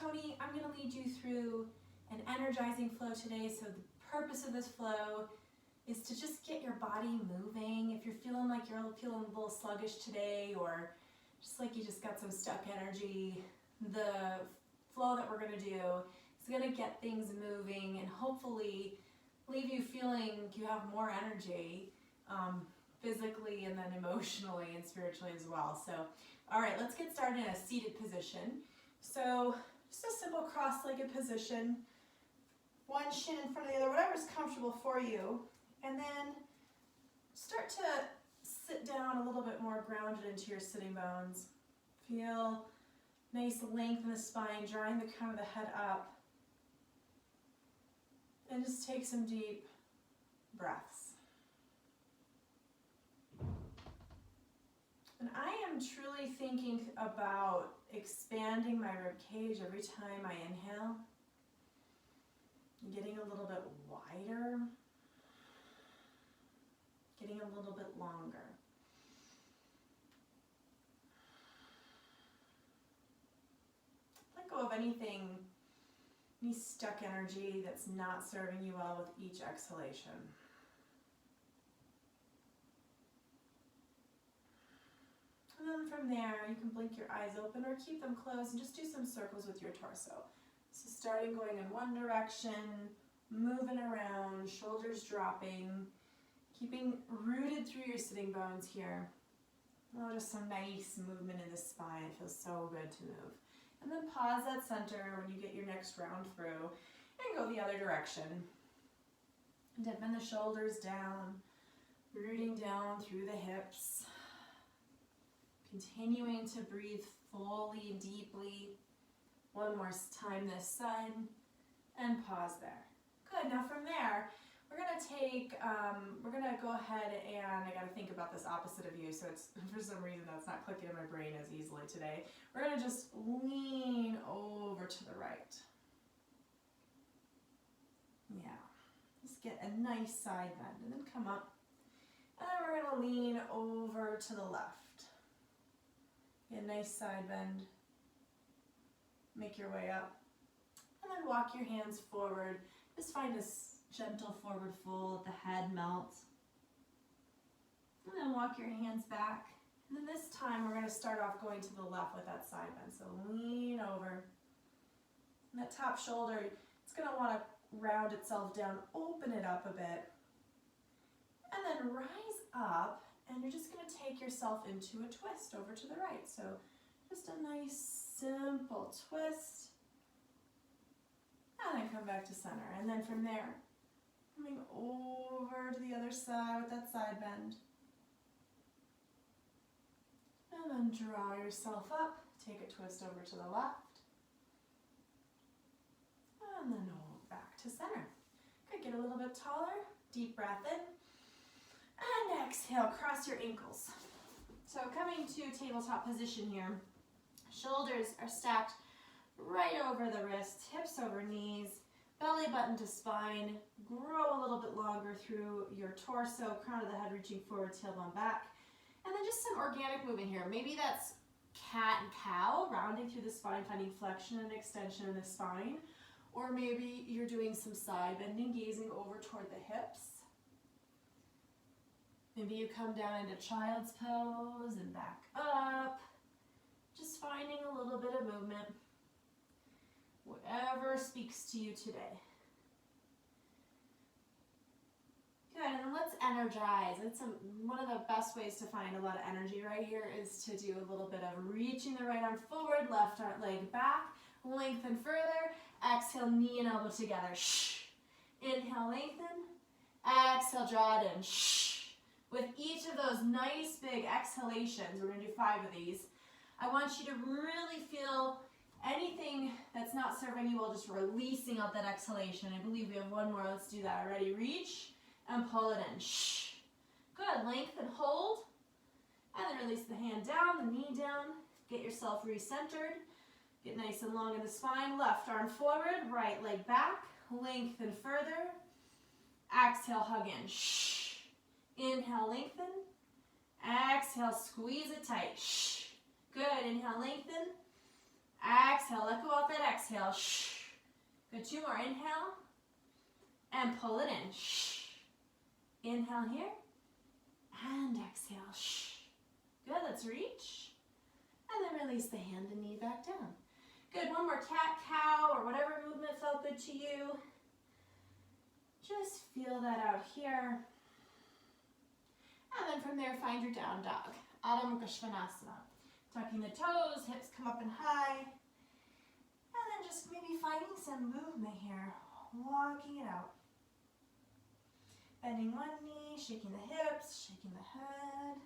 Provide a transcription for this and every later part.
Tony. I'm going to lead you through an energizing flow today. So the purpose of this flow is to just get your body moving. If you're feeling like you're feeling a little sluggish today, or just like you just got some stuck energy, the flow that we're going to do is going to get things moving and hopefully leave you feeling you have more energy physically and then emotionally and spiritually as well. So, all right, let's get started in a seated position. So just a simple cross-legged position, one shin in front of the other, whatever's comfortable for you. And then start to sit down a little bit more grounded into your sitting bones. Feel nice length in the spine, drawing the crown of the head up. And just take some deep breaths. And I am truly thinking about expanding my rib cage every time I inhale. Getting a little bit wider. Getting a little bit longer. Let go of anything, any stuck energy that's not serving you well with each exhalation. And then from there, you can blink your eyes open or keep them closed and just do some circles with your torso. So starting going in one direction, moving around, shoulders dropping, keeping rooted through your sitting bones here. Oh, just some nice movement in the spine. It feels so good to move. And then pause at center when you get your next round through and go the other direction. Dipping the shoulders down, rooting down through the hips. Continuing to breathe fully and deeply. One more time this side, and pause there. Good, now from there, we're gonna go ahead and, I gotta think about this opposite of you, so it's, for some reason that's not clicking in my brain as easily today. We're gonna just lean over to the right. Yeah, just get a nice side bend, and then come up. And then we're gonna lean over to the left. Get a nice side bend. Make your way up. And then walk your hands forward. Just find this gentle forward fold, the head melts. And then walk your hands back. And then this time we're going to start off going to the left with that side bend. So lean over. And that top shoulder, it's going to want to round itself down, open it up a bit. And then rise up, and you're just going to take yourself into a twist over to the right. So just a nice simple twist. And then come back to center. And then from there, coming over to the other side with that side bend. And then draw yourself up. Take a twist over to the left. And then back to center. Good, get a little bit taller. Deep breath in. And exhale, cross your ankles. So coming to tabletop position here. Shoulders are stacked right over the wrists, hips over knees, belly button to spine. Grow a little bit longer through your torso, crown of the head reaching forward, tailbone back. And then just some organic movement here. Maybe that's cat and cow, rounding through the spine, finding flexion and extension in the spine. Or maybe you're doing some side bending, gazing over toward the hips. Maybe you come down into child's pose and back up. Just finding a little bit of movement. Whatever speaks to you today. Good, and then let's energize. It's one of the best ways to find a lot of energy right here is to do a little bit of reaching the right arm forward, left leg back, lengthen further. Exhale, knee and elbow together. Shh. Inhale, lengthen. Exhale, draw it in. Shh. With each of those nice big exhalations, we're going to do 5 of these, I want you to really feel anything that's not serving you well, just releasing out that exhalation. I believe we have one more. Let's do that. Ready? Reach and pull it in. Shh. Good. Lengthen, hold. And then release the hand down, the knee down. Get yourself recentered. Get nice and long in the spine. Left arm forward, right leg back. Lengthen further. Exhale, hug in. Shh. Inhale, lengthen. Exhale, squeeze it tight. Shh. Good. Inhale, lengthen. Exhale, let go out that exhale. Shh. Good, 2 more. Inhale. And pull it in. Shh. Inhale here. And exhale. Shh. Good, let's reach. And then release the hand and knee back down. Good, 1 more cat, cow, or whatever movement felt good to you. Just feel that out here. And then from there, find your down dog. Adho Mukha Svanasana. Tucking the toes, hips come up and high. And then just maybe finding some movement here. Walking it out. Bending one knee, shaking the hips, shaking the head.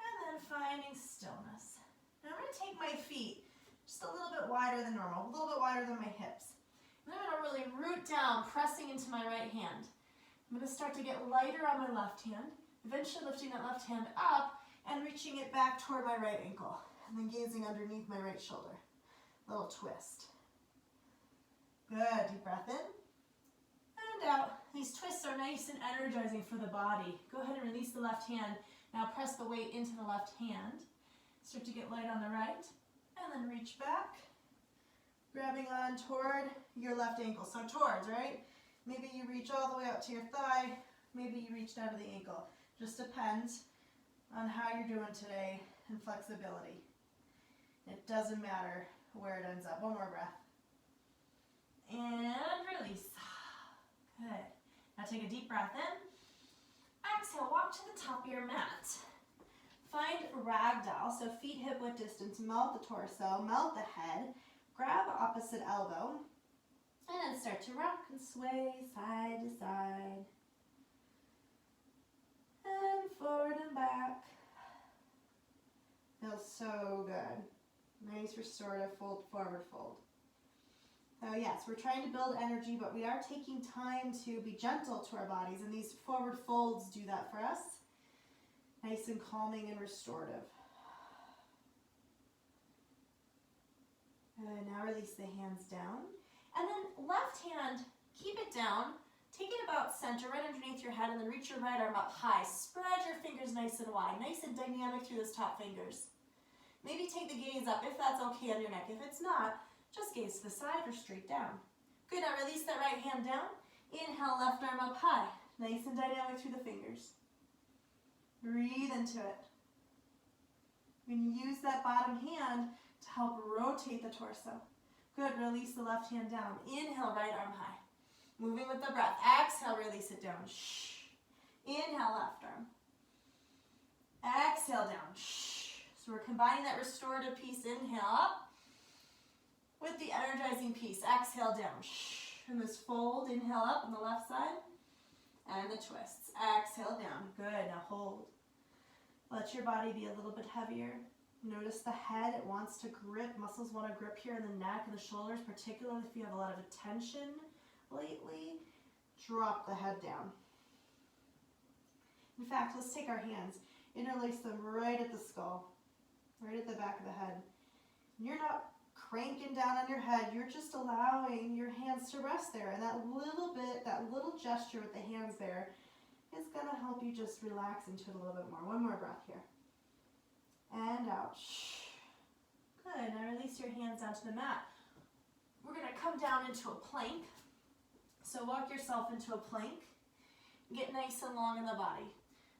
And then finding stillness. Now I'm going to take my feet just a little bit wider than normal, a little bit wider than my hips. And I'm going to really root down, pressing into my right hand. I'm going to start to get lighter on my left hand, eventually lifting that left hand up and reaching it back toward my right ankle, and then gazing underneath my right shoulder. Little twist. Good, deep breath in and out. These twists are nice and energizing for the body. Go ahead and release the left hand. Now press the weight into the left hand. Start to get light on the right, and then reach back, grabbing on toward your left ankle. So towards, right? Maybe you reach all the way up to your thigh, maybe you reach down to the ankle. Just depends on how you're doing today and flexibility. It doesn't matter where it ends up. 1 more breath. And release. Good. Now take a deep breath in. Exhale, walk to the top of your mat. Find ragdoll, so feet hip width distance. Melt the torso, melt the head. Grab opposite elbow. And then start to rock and sway side to side. And forward and back. Feels so good. Nice restorative fold, forward fold. So yes, we're trying to build energy, but we are taking time to be gentle to our bodies, and these forward folds do that for us. Nice and calming and restorative. And now release the hands down. And then left hand, keep it down. Take it about center, right underneath your head, and then reach your right arm up high. Spread your fingers nice and wide, nice and dynamic through those top fingers. Maybe take the gaze up if that's okay on your neck. If it's not, just gaze to the side or straight down. Good, now release that right hand down. Inhale, left arm up high. Nice and dynamic through the fingers. Breathe into it. We're going to use that bottom hand to help rotate the torso. Good, release the left hand down. Inhale, right arm high. Moving with the breath. Exhale, release it down. Shh. Inhale, left arm. Exhale, down. Shh. So we're combining that restorative piece. Inhale up with the energizing piece. Exhale, down. Shh. And this fold. Inhale up on the left side. And the twists. Exhale, down. Good. Now hold. Let your body be a little bit heavier. Notice the head. It wants to grip. Muscles want to grip here in the neck and the shoulders, particularly if you have a lot of attention lately. Drop the head down. In fact, let's take our hands, interlace them right at the skull, right at the back of the head. You're not cranking down on your head, you're just allowing your hands to rest there. And that little gesture with the hands there is going to help you just relax into it a little bit more. 1 more breath here. And out. Good. Now release your hands down to the mat. We're going to come down into a plank. So walk yourself into a plank. Get nice and long in the body.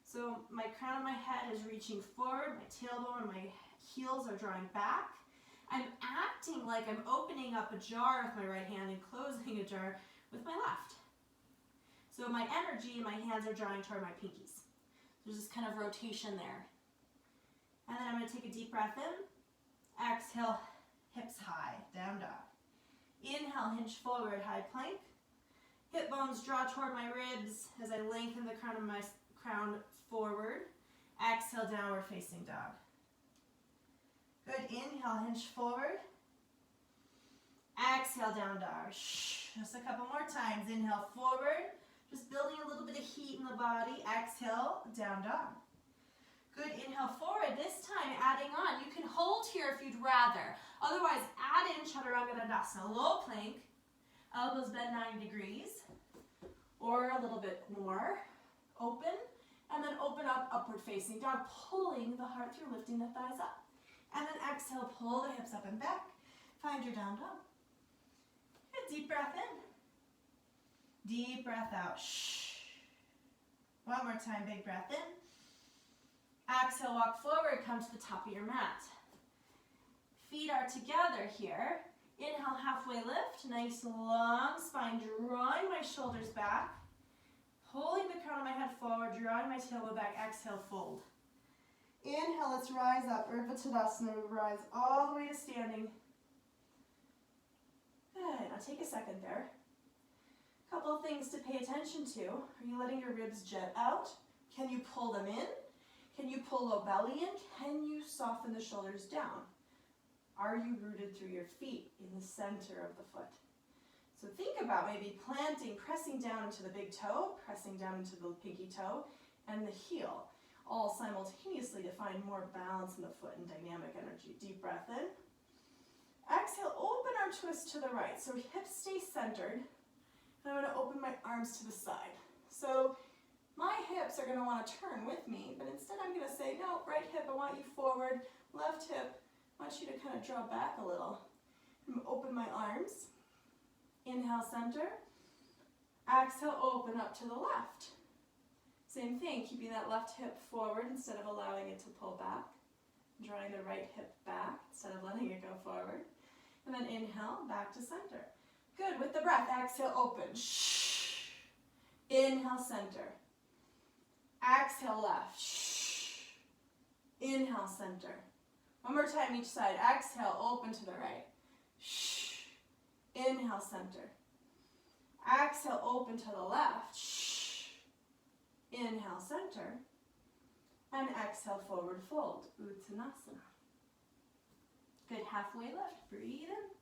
So my crown of my head is reaching forward, my tailbone and my heels are drawing back. I'm acting like I'm opening up a jar with my right hand and closing a jar with my left. So my energy and my hands are drawing toward my pinkies. There's this kind of rotation there. And then I'm going to take a deep breath in. Exhale, hips high, down dog. Inhale, hinge forward, high plank. Hip bones draw toward my ribs as I lengthen the crown of my crown forward. Exhale, downward facing dog. Good, inhale, hinge forward. Exhale, down dog. Just a couple more times. Inhale, forward. Just building a little bit of heat in the body. Exhale, down dog. Good, inhale forward. This time, adding on. You can hold here if you'd rather. Otherwise, add in Chaturanga Dandasana. Low plank. Elbows bend 90 degrees. Or a little bit more. Open. And then open up, upward facing dog, pulling the heart through, lifting the thighs up. And then exhale, pull the hips up and back. Find your down dog. Good, deep breath in. Deep breath out. Shh. One more time, big breath in. Exhale, walk forward, come to the top of your mat. Feet are together here. Inhale, halfway lift, nice long spine, drawing my shoulders back. Pulling the crown of my head forward, drawing my tailbone back, exhale, fold. Inhale, let's rise up, Urdhva Tadasana, rise all the way to standing. Good, now take a second there. Couple of things to pay attention to. Are you letting your ribs jet out? Can you pull them in? Can you pull low belly in? Can you soften the shoulders down? Are you rooted through your feet in the center of the foot? So think about maybe planting, pressing down into the big toe, pressing down into the pinky toe, and the heel, all simultaneously to find more balance in the foot and dynamic energy. Deep breath in. Exhale, open arm twist to the right. So hips stay centered. And I'm going to open my arms to the side. So my hips are going to want to turn with me, but instead I'm going to say, no, right hip, I want you forward. Left hip, I want you to kind of draw back a little. I'm going to open my arms. Inhale, center. Exhale, open up to the left. Same thing, keeping that left hip forward instead of allowing it to pull back. Drawing the right hip back instead of letting it go forward. And then inhale, back to center. Good, with the breath, exhale, open. Shh. Inhale, center. Exhale, left. Shh. Inhale, center. One more time each side. Exhale, open to the right. Shh. Inhale, center. Exhale, open to the left. Shh. Inhale, center. And exhale, forward fold. Uttanasana. Good, halfway lift. Breathe in.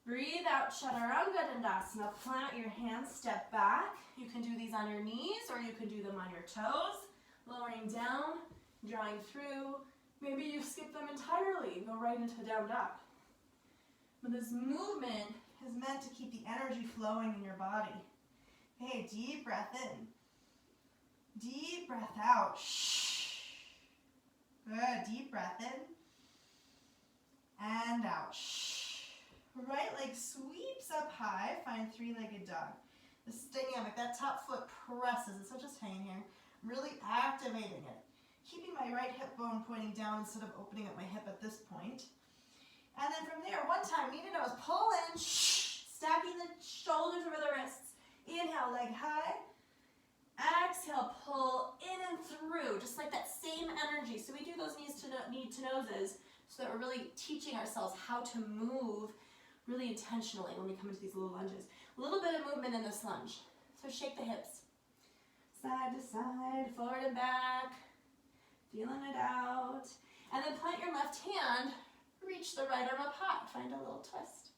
Breathe out, Chaturanga Dandasana. Plant your hands, step back. You can do these on your knees or you can do them on your toes. Lowering down, drawing through. Maybe you skip them entirely, go right into down dog. But this movement is meant to keep the energy flowing in your body. Okay, deep breath in. Deep breath out. Shh. Good, deep breath in. And out. Shh. Right leg sweeps up high, find three-legged dog. This is dynamic, that top foot presses, it's not just hanging here, really activating it. Keeping my right hip bone pointing down instead of opening up my hip at this point. And then from there, one time, knee to nose, pull in, shh, stacking the shoulders over the wrists. Inhale, leg high. Exhale, pull in and through, just like that same energy. So we do those knee to noses so that we're really teaching ourselves how to move really intentionally when we come into these little lunges. A little bit of movement in this lunge. So shake the hips. Side to side, forward and back. Feeling it out. And then plant your left hand, reach the right arm up high. Find a little twist.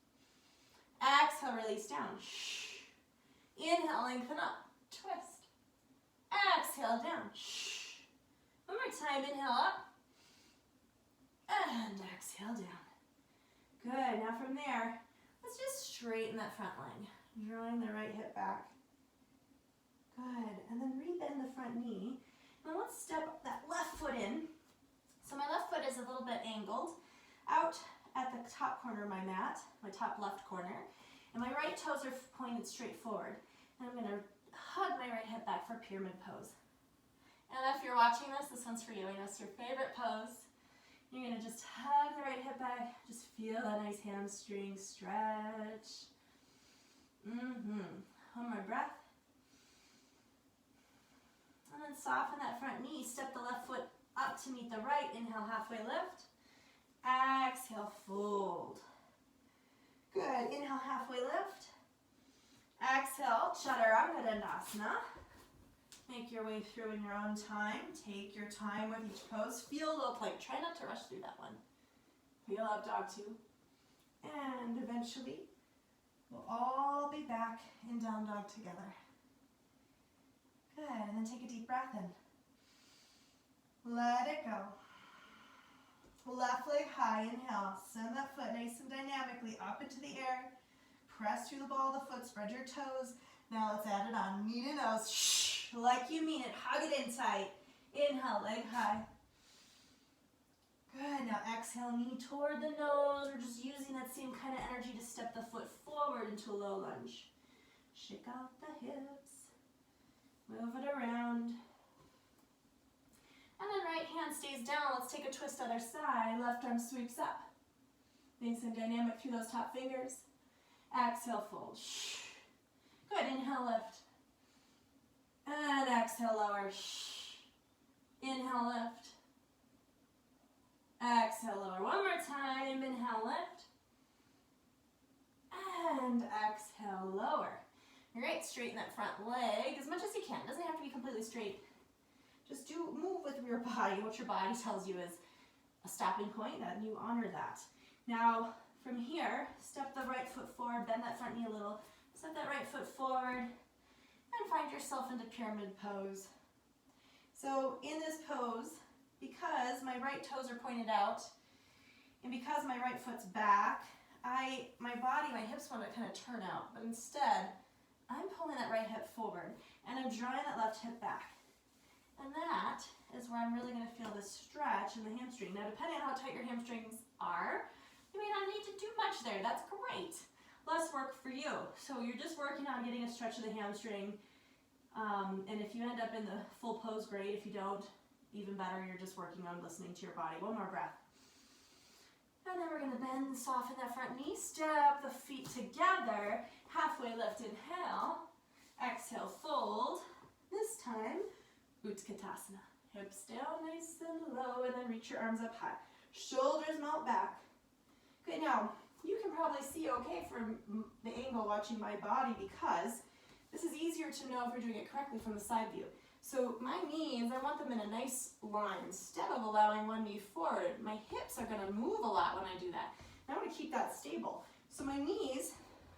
Exhale, release down. Shh. Inhale, lengthen up. Twist. Exhale, down. Shh. One more time, inhale up. And exhale, down. Good, now from there, let's just straighten that front leg. Drawing the right hip back. Good, and then rebend the front knee. And then let's step that left foot in. So my left foot is a little bit angled out at the top corner of my mat, my top left corner. And my right toes are pointed straight forward. And I'm gonna hug my right hip back for pyramid pose. And if you're watching this one's for you. I know it's your favorite pose. You're gonna just hug the right hip back. Just feel that nice hamstring stretch. One more breath. And then soften that front knee. Step the left foot up to meet the right. Inhale, halfway lift. Exhale, fold. Good. Inhale, halfway lift. Exhale, Chaturanga Dandasana. Make your way through in your own time. Take your time with each pose. Feel low plank. Try not to rush through that one. Feel up dog two. And eventually, we'll all be back in down dog together. Good, and then take a deep breath in. Let it go. Left leg high, inhale. Send that foot nice and dynamically up into the air. Press through the ball of the foot, spread your toes. Now let's add it on. Knee to nose. Shh. Like you mean it. Hug it in tight. Inhale, leg high. Good. Now exhale, knee toward the nose. We're just using that same kind of energy to step the foot forward into a low lunge. Shake out the hips. Move it around. And then right hand stays down. Let's take a twist other side. Left arm sweeps up. Nice and dynamic through those top fingers. Exhale, fold. Good. Inhale, lift. And exhale, lower. Inhale, lift. Exhale, lower. One more time. Inhale, lift. And exhale, lower. All right, straighten that front leg as much as you can. It doesn't have to be completely straight. Just move with your body. What your body tells you is a stopping point, and you honor that. Now, from here, step the right foot forward, bend that front knee a little. Step that right foot forward, and find yourself into pyramid pose. So in this pose, because my right toes are pointed out, and because my right foot's back, my body, my hips want to kind of turn out, but instead, I'm pulling that right hip forward, and I'm drawing that left hip back. And that is where I'm really going to feel this stretch in the hamstring. Now, depending on how tight your hamstrings are, you may not need to do much there. That's great. Less work for you. So you're just working on getting a stretch of the hamstring. And if you end up in the full pose, great. If you don't, even better. You're just working on listening to your body. One more breath. And then we're going to bend and soften that front knee. Step the feet together. Halfway lift, inhale. Exhale, fold. This time, Utkatasana. Hips down nice and low, and then reach your arms up high. Shoulders melt back. Okay, now, you can probably see okay from the angle watching my body because this is easier to know if we're doing it correctly from the side view. So my knees, I want them in a nice line. Instead of allowing one knee forward, my hips are going to move a lot when I do that. And I want to keep that stable. So my knees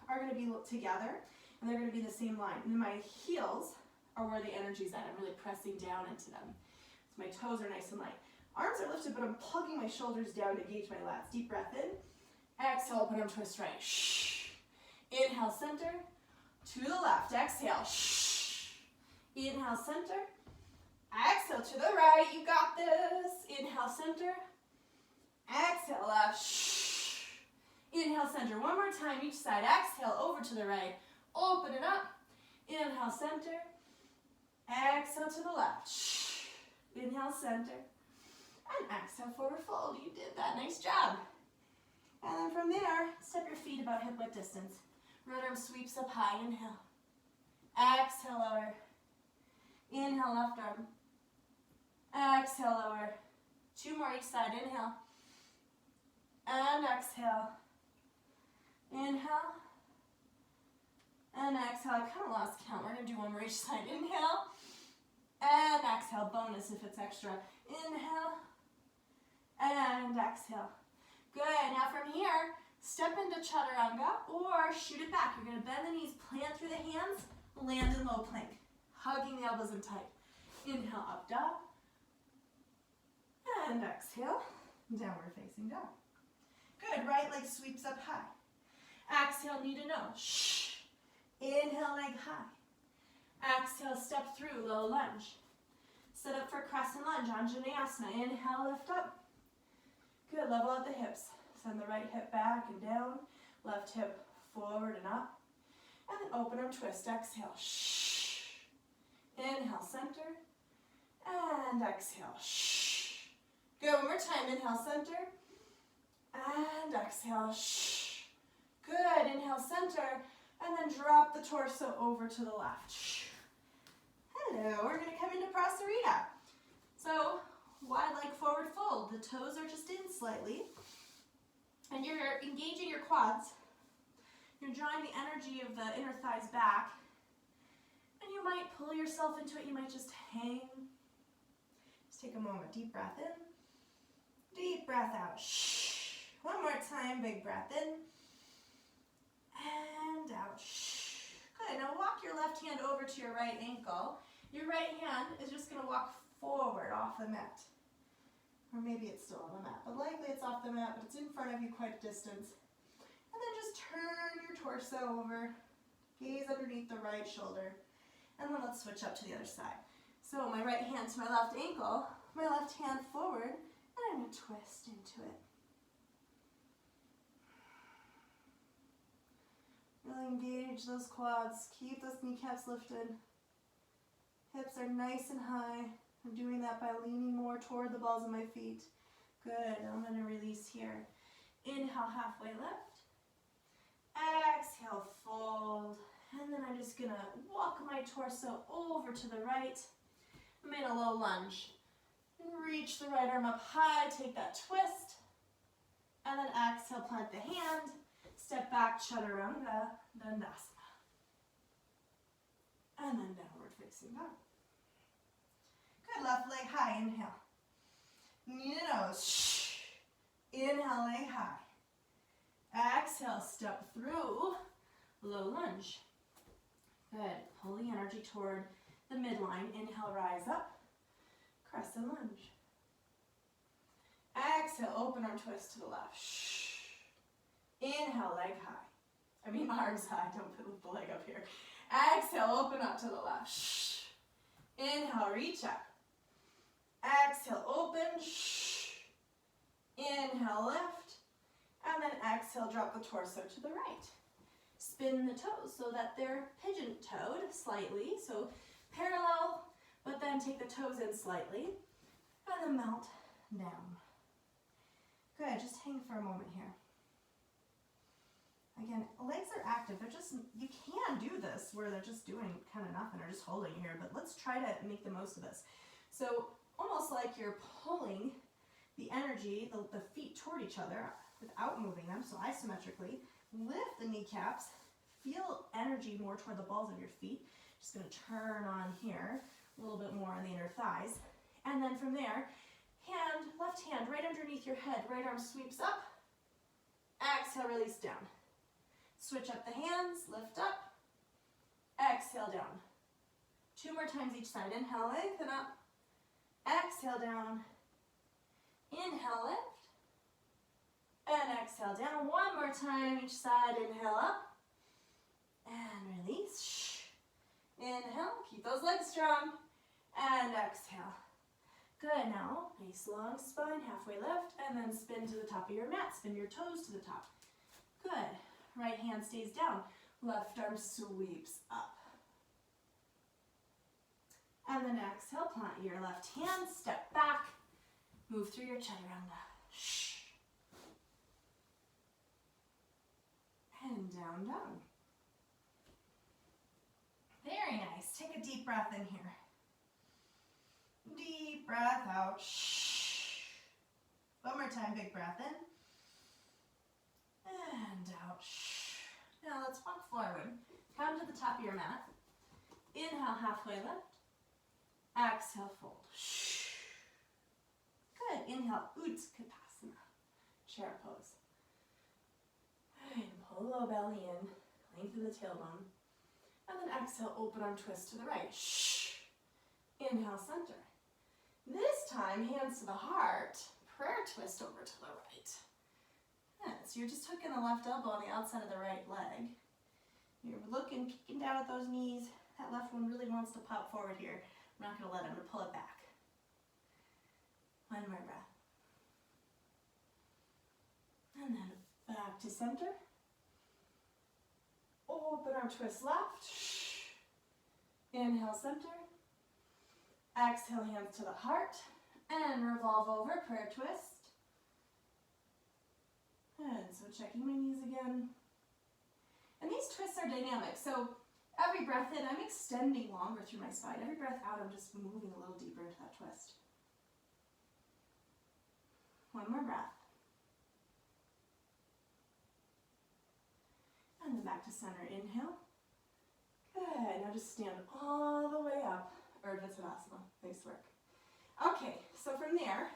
are going to be together, and they're going to be in the same line. And then my heels are where the energy's at. I'm really pressing down into them. So my toes are nice and light. Arms are lifted, but I'm plugging my shoulders down to gauge my lats. Deep breath in. Exhale, open arm twist right. Inhale, center. To the left. Exhale. Inhale, center. Exhale to the right. You got this. Inhale, center. Exhale, left. Inhale, center. One more time each side. Exhale, over to the right. Open it up. Inhale, center. Exhale to the left. Inhale, center. And exhale, forward fold. You did that. Nice job. And then from there, step your feet about hip width distance. Right arm sweeps up high. Inhale. Exhale, lower. Inhale, left arm. Exhale, lower. Two more each side. Inhale. And exhale. Inhale. And exhale. I kind of lost count. We're going to do one more each side. Inhale. And exhale. Bonus if it's extra. Inhale. And exhale. Good. Now from here, step into chaturanga or shoot it back. You're going to bend the knees, plant through the hands, land in low plank. Hugging the elbows in tight. Inhale, up dog. And exhale, downward facing dog. Good. Right leg sweeps up high. Exhale, knee to nose. Inhale, leg high. Exhale, step through, low lunge. Sit up for crescent lunge, Anjaneyasana. Inhale, lift up. Good, level out the hips. Send the right hip back and down. Left hip forward and up. And then open arm twist, exhale. Inhale, center. And exhale. Good, one more time. Inhale, center. And exhale. Good, inhale, center. And then drop the torso over to the left. Hello, we're going to come into Prasarita. So, wide leg forward fold. The toes are just in slightly. And you're engaging your quads. You're drawing the energy of the inner thighs back. And you might pull yourself into it. You might just hang. Just take a moment. Deep breath in. Deep breath out. One more time. Big breath in. And out. Good. Now walk your left hand over to your right ankle. Your right hand is just going to walk forward off the mat. Or maybe it's still on the mat, but likely it's off the mat, but it's in front of you quite a distance. And then just turn your torso over, gaze underneath the right shoulder, And then let's switch up to the other side. So my right hand to my left ankle, my left hand forward, and I'm going to twist into it. Really engage those quads. Keep those kneecaps lifted. Hips are nice and high. I'm doing that by leaning more toward the balls of my feet. Good. I'm going to release here. Inhale, halfway lift. Exhale, fold. And then I'm just going to walk my torso over to the right. I'm in a low lunge. Reach the right arm up high. Take that twist. And then exhale, plant the hand. Step back, chaturanga, dandasana. And then downward facing dog. Good, left leg high, inhale. Knee to nose, inhale, leg high. Exhale, step through, low lunge. Good, pull the energy toward the midline. Inhale, rise up, crescent lunge. Exhale, open arm twist to the left. Inhale, leg high. Arms high, don't put the leg up here. Exhale, open up to the left. Inhale, reach up. Exhale, open. Inhale, lift. And then exhale, drop the torso to the right. Spin the toes so that they're pigeon-toed slightly. So parallel, but then take the toes in slightly. And then melt down. Good, just hang for a moment here. Again, legs are active. They're just, you can do this where they're just doing kind of nothing or just holding here, but let's try to make the most of this. So almost like you're pulling the energy, the feet toward each other without moving them, so isometrically. Lift the kneecaps, feel energy more toward the balls of your feet. Just gonna turn on here, a little bit more on the inner thighs. And then from there, left hand right underneath your head, right arm sweeps up. Exhale, release down. Switch up the hands, lift up, exhale down. 2 more times each side. Inhale, lengthen up, exhale down, inhale, lift, and exhale down. 1 more time each side. Inhale up, and release. Inhale, keep those legs strong, and exhale. Good, now, nice long spine, halfway lift, and then spin to the top of your mat. Spin your toes to the top. Good. Right hand stays down, left arm sweeps up. And then exhale, plant your left hand, step back, move through your chaturanga. And down, down. Very nice. Take a deep breath in here. Deep breath out. 1 more time, big breath in. And out. Now let's walk forward. Come to the top of your mat. Inhale, halfway lift. Exhale, fold. Good. Inhale, Utkatasana, chair pose. And pull low belly in, lengthen the tailbone. And then exhale, open arm twist to the right. Inhale, center. This time, hands to the heart. Prayer twist over to the right. So you're just hooking the left elbow on the outside of the right leg. You're looking, peeking down at those knees. That left one really wants to pop forward here. I'm not going to let it. I'm going to pull it back. 1 more breath. And then back to center. Open arm twist left. Inhale, center. Exhale, hands to the heart. And revolve over, prayer twist. And so checking my knees again. And these twists are dynamic. So every breath in, I'm extending longer through my spine. Every breath out, I'm just moving a little deeper into that twist. 1 more breath. And then back to center. Inhale. Good. Now just stand all the way up. Urdhva. Nice work. Okay, so from there,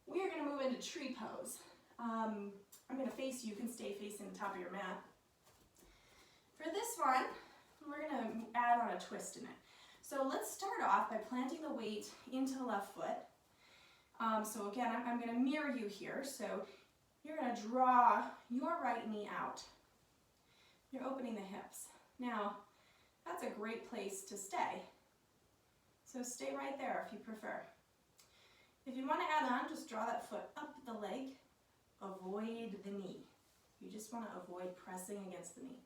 we are going to move into tree pose. I'm going to face you. You can stay facing the top of your mat. For this one, we're going to add on a twist in it. So let's start off by planting the weight into the left foot. So again, I'm going to mirror you here. So you're going to draw your right knee out. You're opening the hips. Now, that's a great place to stay. So stay right there if you prefer. If you want to add on, just draw that foot up the leg. Avoid the knee. You just want to avoid pressing against the knee.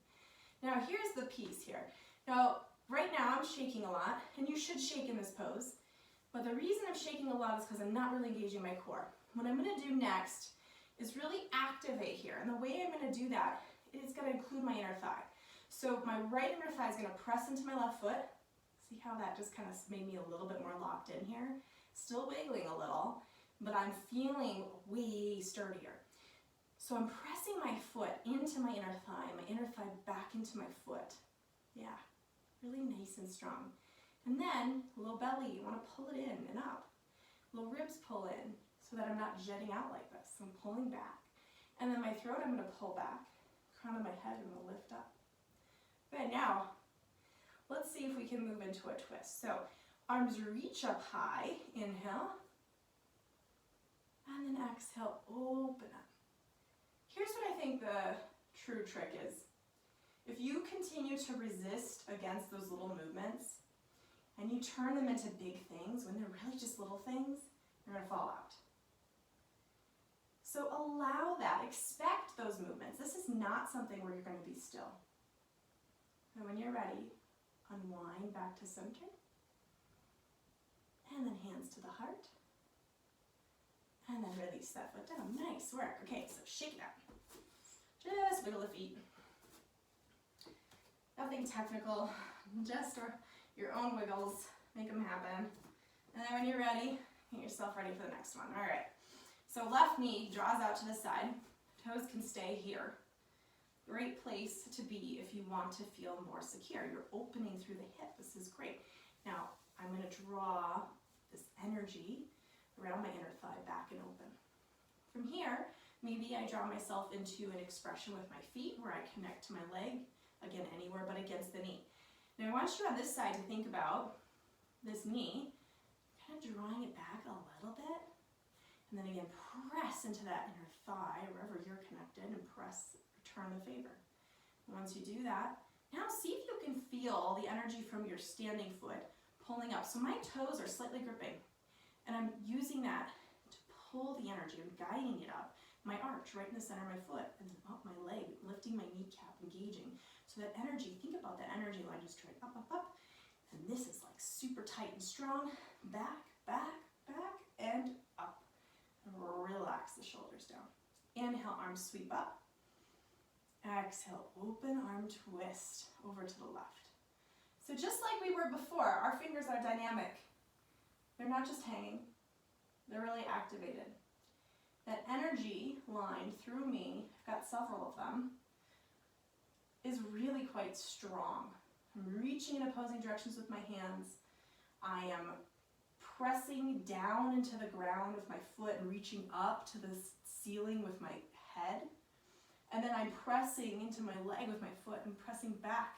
Now here's the piece here. Now, right now I'm shaking a lot, and you should shake in this pose. But the reason I'm shaking a lot is because I'm not really engaging my core. What I'm going to do next is really activate here. And the way I'm going to do that is going to include my inner thigh. So my right inner thigh is going to press into my left foot. See how that just kind of made me a little bit more locked in here? Still wiggling a little, but I'm feeling way sturdier. So I'm pressing my foot into my inner thigh back into my foot. Yeah, really nice and strong. And then a little belly, you want to pull it in and up. Little ribs pull in so that I'm not jetting out like this. I'm pulling back. And then my throat, I'm going to pull back. Crown of my head, I'm going to lift up. Good, now let's see if we can move into a twist. So arms reach up high, inhale. And then exhale, open up. Here's what I think the true trick is. If you continue to resist against those little movements and you turn them into big things when they're really just little things, you're going to fall out. So allow that, expect those movements. This is not something where you're going to be still. And when you're ready, unwind back to center. And then hands to the heart. And then release that foot down. Nice work. Okay, so shake it out. Just wiggle the feet. Nothing technical, just your own wiggles. Make them happen. And then when you're ready, get yourself ready for the next one. All right. So left knee draws out to the side. Toes can stay here. Great place to be if you want to feel more secure. You're opening through the hip. This is great. Now, I'm going to draw this energy around my inner thigh, back and open. From here, maybe I draw myself into an expression with my feet where I connect to my leg, again, anywhere but against the knee. Now I want you on this side to think about this knee, kind of drawing it back a little bit, and then again, press into that inner thigh, wherever you're connected, and press, return the favor. And once you do that, now see if you can feel the energy from your standing foot pulling up. So my toes are slightly gripping. And I'm using that to pull the energy. I'm guiding it up. My arch right in the center of my foot, and then up my leg, lifting my kneecap, engaging. So that energy, think about that energy line just straight up, up, up. And this is like super tight and strong. Back, back, back, and up. And relax the shoulders down. Inhale, arms sweep up. Exhale, open arm twist over to the left. So just like we were before, our fingers are dynamic. They're not just hanging, they're really activated. That energy line through me, I've got several of them, is really quite strong. I'm reaching in opposing directions with my hands. I am pressing down into the ground with my foot and reaching up to the ceiling with my head. And then I'm pressing into my leg with my foot and pressing back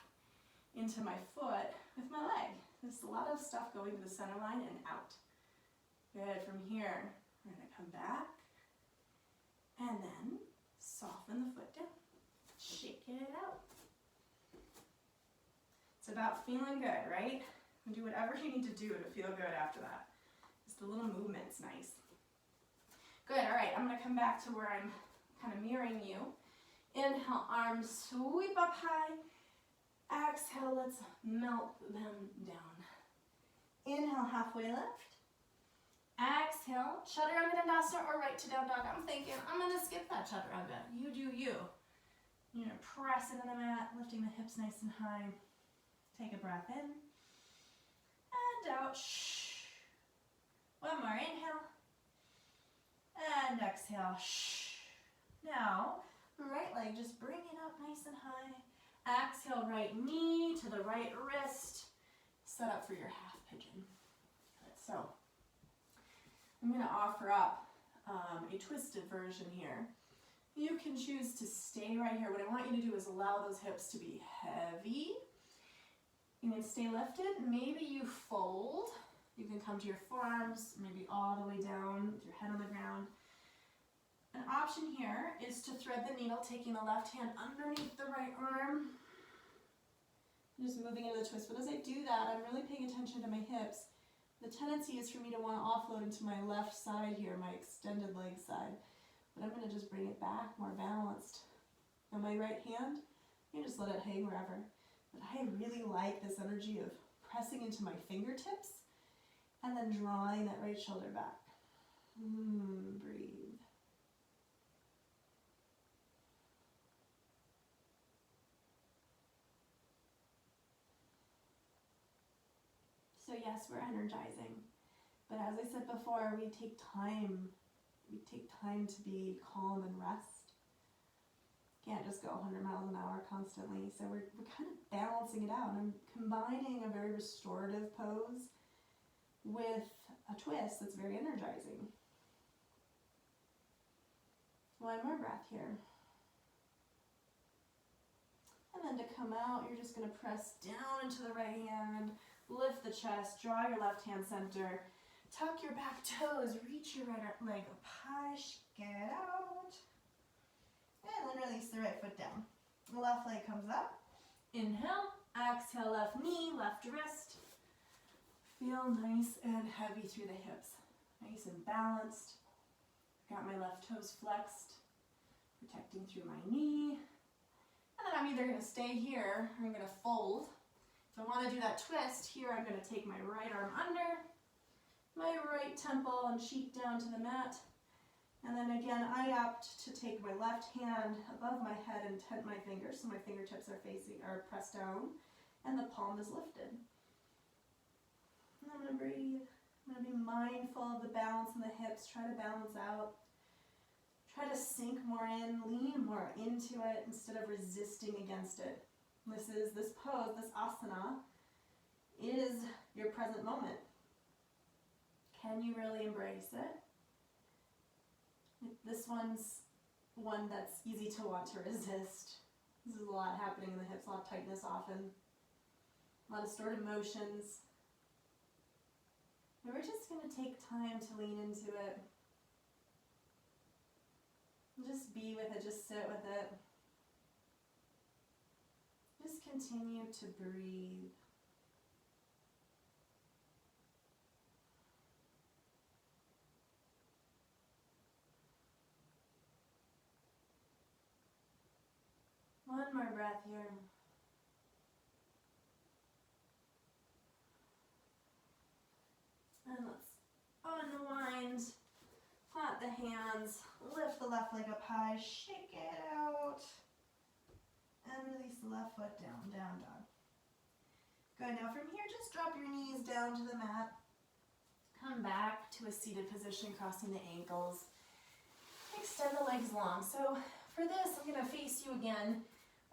into my foot with my leg. There's a lot of stuff going to the center line and out. Good, from here, we're gonna come back and then soften the foot down. Shake it out. It's about feeling good, right? And do whatever you need to do to feel good after that. Just the little movement's nice. Good, all right, I'm gonna come back to where I'm kind of mirroring you. Inhale, arms sweep up high. Exhale, let's melt them down. Inhale, halfway lift. Exhale, chaturanga dandasana or right to down dog. I'm thinking I'm gonna skip that chaturanga. You do you. You're gonna press into the mat, lifting the hips nice and high. Take a breath in and out. Shh. One more, inhale and exhale. Shh. Now, right leg, just bring it up nice and high. Exhale, right knee to the right wrist. Set up for your half pigeon. Good. So, I'm going to offer up a twisted version here. You can choose to stay right here. What I want you to do is allow those hips to be heavy. You can stay lifted. Maybe you fold. You can come to your forearms, maybe all the way down with your head on the ground. An option here is to thread the needle, taking the left hand underneath the right arm. Just moving into the twist. But as I do that, I'm really paying attention to my hips. The tendency is for me to want to offload into my left side here, my extended leg side. But I'm going to just bring it back more balanced. On my right hand, you just let it hang wherever. But I really like this energy of pressing into my fingertips and then drawing that right shoulder back. Breathe. So yes, we're energizing. But as I said before, we take time. We take time to be calm and rest. Can't just go 100 miles an hour constantly. So we're kind of balancing it out. I'm combining a very restorative pose with a twist that's very energizing. One more breath here. And then to come out, you're just going to press down into the right hand, lift the chest, draw your left hand center, tuck your back toes, reach your right leg up high, get out. And then release the right foot down. The left leg comes up. Inhale, exhale, left knee, left wrist. Feel nice and heavy through the hips. Nice and balanced. Got my left toes flexed, protecting through my knee. And then I'm either going to stay here or I'm going to fold. If I want to do that twist, here I'm going to take my right arm under, my right temple and cheek down to the mat. And then again, I opt to take my left hand above my head and tent my fingers, so my fingertips are pressed down, and the palm is lifted. And I'm going to breathe. I'm going to be mindful of the balance in the hips. Try to balance out. Try to sink more in, lean more into it instead of resisting against it. This pose, this asana, is your present moment. Can you really embrace it? This one's one that's easy to want to resist. This is a lot happening in the hips, a lot of tightness often, a lot of stored emotions. And we're just going to take time to lean into it. Just be with it, just sit with it. Just continue to breathe. One more breath here. And let's unwind, plant the hands, lift the left leg up high, shake it out, and release the left foot down, down dog. Good, now from here, just drop your knees down to the mat. Come back to a seated position, crossing the ankles. Extend the legs long. So for this, I'm gonna face you again.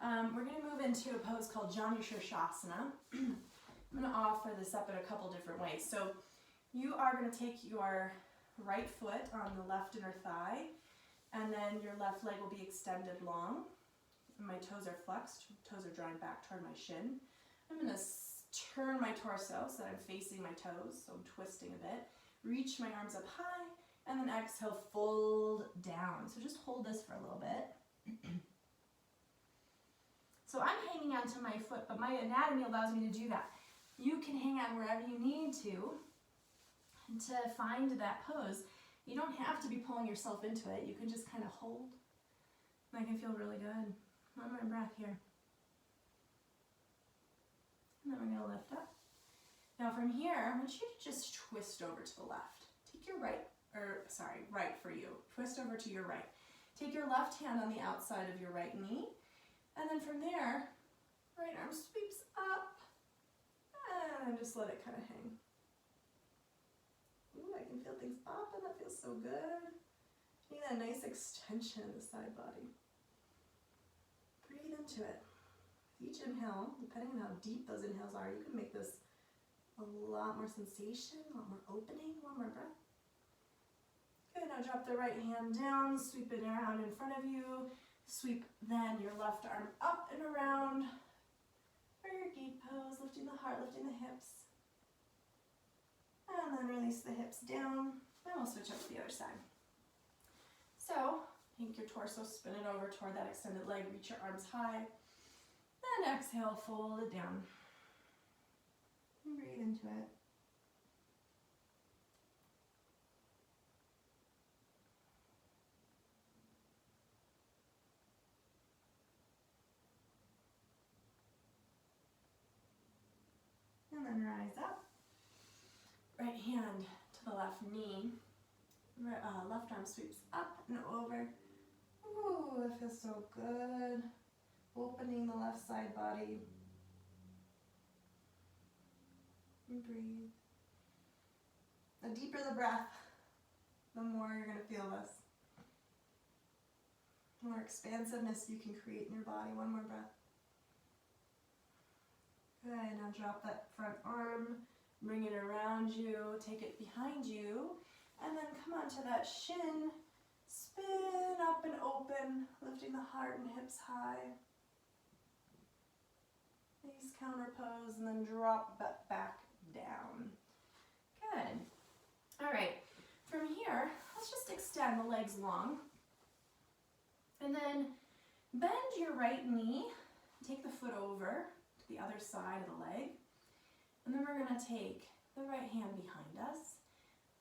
We're going to move into a pose called Janu Shirshasana. I'm going to offer this up in a couple different ways. So you are going to take your right foot on the left inner thigh, and then your left leg will be extended long. My toes are flexed, toes are drawing back toward my shin. I'm going to turn my torso so that I'm facing my toes, so I'm twisting a bit. Reach my arms up high, and then exhale, fold down. So just hold this for a little bit. So I'm hanging onto my foot, but my anatomy allows me to do that. You can hang on wherever you need to find that pose. You don't have to be pulling yourself into it. You can just kind of hold. That can feel really good. One more breath here. And then we're going to lift up. Now from here, I want you to just twist over to the left. Take your right for you. Twist over to your right. Take your left hand on the outside of your right knee. And then from there, right arm sweeps up, and just let it kind of hang. Ooh, I can feel things popping, that feels so good. Getting that nice extension in the side body. Breathe into it. Each inhale, depending on how deep those inhales are, you can make this a lot more sensation, a lot more opening. One more breath. Good, now drop the right hand down, sweep it around in front of you. Sweep then your left arm up and around for your gate pose, lifting the heart, lifting the hips. And then release the hips down, and we'll switch up to the other side. So, take your torso, spin it over toward that extended leg, reach your arms high, and exhale, fold it down. And breathe into it. And then rise up. Right hand to the left knee. Left arm sweeps up and over. Ooh, it feels so good. Opening the left side body. And breathe. The deeper the breath, the more you're going to feel this. The more expansiveness you can create in your body. One more breath. Good, now drop that front arm, bring it around you, take it behind you, and then come onto that shin, spin up and open, lifting the heart and hips high. Nice counter pose, and then drop back down. Good. All right, from here, let's just extend the legs long. And then bend your right knee, take the foot over to the other side of the leg. And then we're gonna take the right hand behind us,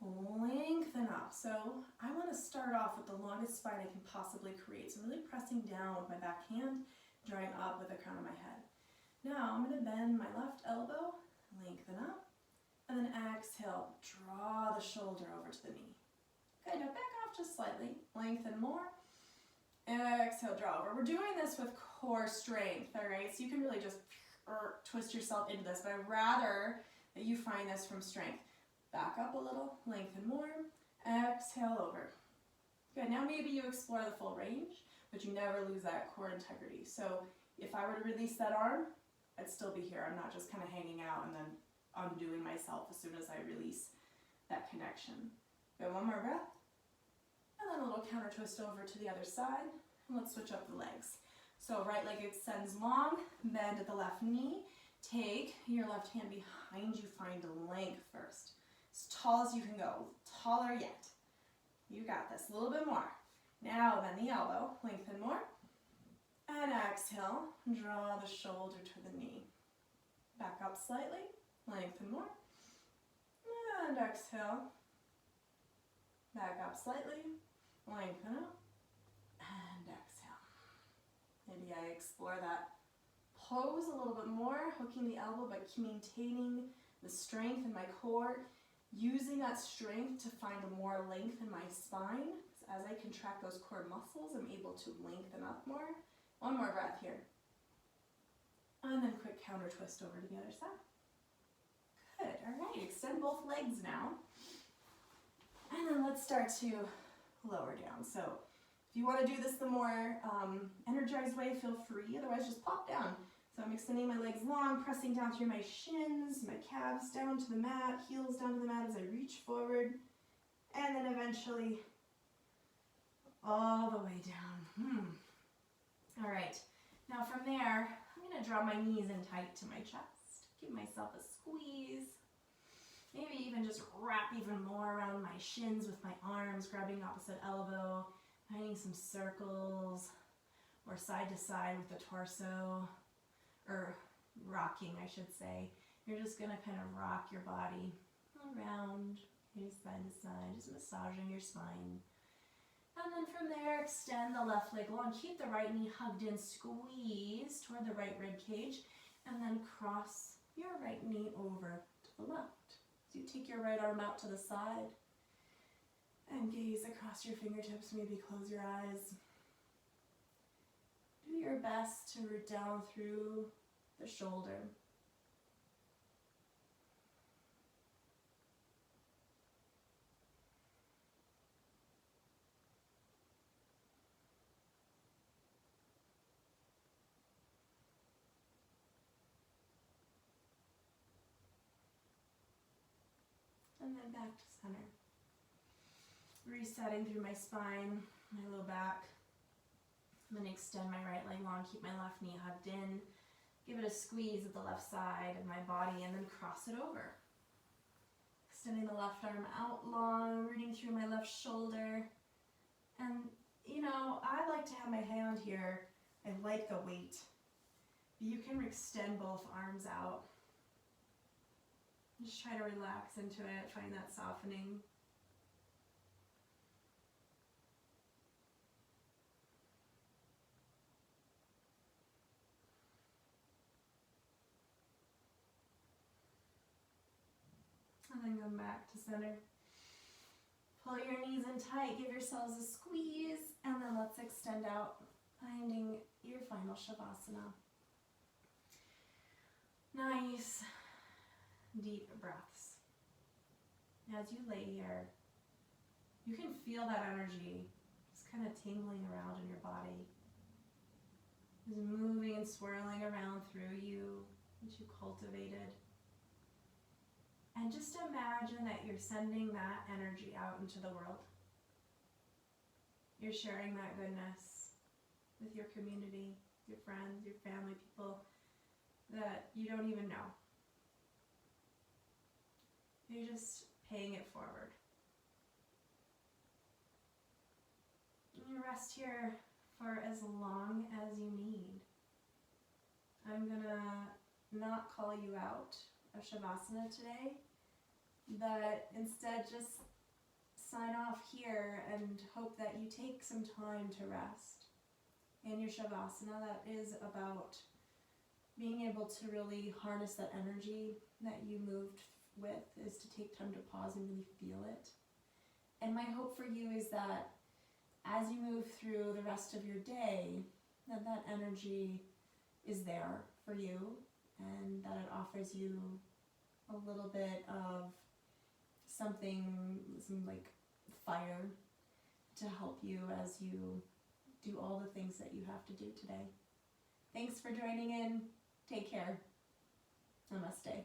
lengthen up. So I wanna start off with the longest spine I can possibly create. So I'm really pressing down with my back hand, drawing up with the crown of my head. Now I'm gonna bend my left elbow, lengthen up, and then exhale, draw the shoulder over to the knee. Good, now back off just slightly, lengthen more. Exhale, draw over. We're doing this with core strength, all right? So you can really just twist yourself into this, but I'd rather that you find this from strength. Back up a little, lengthen more, exhale over. Good, now maybe you explore the full range, but you never lose that core integrity. So if I were to release that arm, I'd still be here. I'm not just kind of hanging out and then undoing myself as soon as I release that connection. Good, one more breath. And then a little counter twist over to the other side. And let's switch up the legs. So right leg extends long, bend at the left knee. Take your left hand behind you, find length first. As tall as you can go, taller yet. You got this, a little bit more. Now bend the elbow, lengthen more. And exhale, draw the shoulder to the knee. Back up slightly, lengthen more. And exhale. Back up slightly, lengthen up, and exhale. Maybe I explore that pose a little bit more, hooking the elbow but maintaining the strength in my core, using that strength to find more length in my spine. As I contract those core muscles, I'm able to lengthen up more. One more breath here. And then quick counter twist over to the other side. Good, all right, extend both legs now. And then let's start to lower down. So if you want to do this the more energized way, feel free. Otherwise, just pop down. So I'm extending my legs long, pressing down through my shins, my calves down to the mat, heels down to the mat as I reach forward. And then eventually all the way down. All right. Now from there, I'm going to draw my knees in tight to my chest. Give myself a squeeze. Maybe even just wrap even more around my shins with my arms, grabbing opposite elbow, finding some circles, or side to side with the torso, or rocking, I should say. You're just gonna kind of rock your body around, side to side, just massaging your spine. And then from there, extend the left leg long, keep the right knee hugged in, squeeze toward the right rib cage, and then cross your right knee over to the left. So you take your right arm out to the side and gaze across your fingertips, maybe close your eyes. Do your best to root down through the shoulder. And then back to center. Resetting through my spine, my low back. I'm going to extend my right leg long, keep my left knee hugged in. Give it a squeeze at the left side of my body and then cross it over. Extending the left arm out long, rooting through my left shoulder. And, you know, I like to have my hand here. I like the weight. You can extend both arms out. Just try to relax into it, find that softening. And then come back to center. Pull your knees in tight, give yourselves a squeeze, and then let's extend out, finding your final Shavasana. Nice, deep breaths. As you lay here, you can feel that energy just kind of tingling around in your body. Just moving and swirling around through you, which you cultivated. And just imagine that you're sending that energy out into the world. You're sharing that goodness with your community, your friends, your family, people that you don't even know. You're just paying it forward. And you rest here for as long as you need. I'm gonna not call you out of Shavasana today, but instead just sign off here and hope that you take some time to rest in your Shavasana. That is about being able to really harness that energy that you moved with, is to take time to pause and really feel it. And my hope for you is that as you move through the rest of your day, that energy is there for you, and that it offers you a little bit of something, some like fire to help you as you do all the things that you have to do today. Thanks for joining in. Take care. Namaste.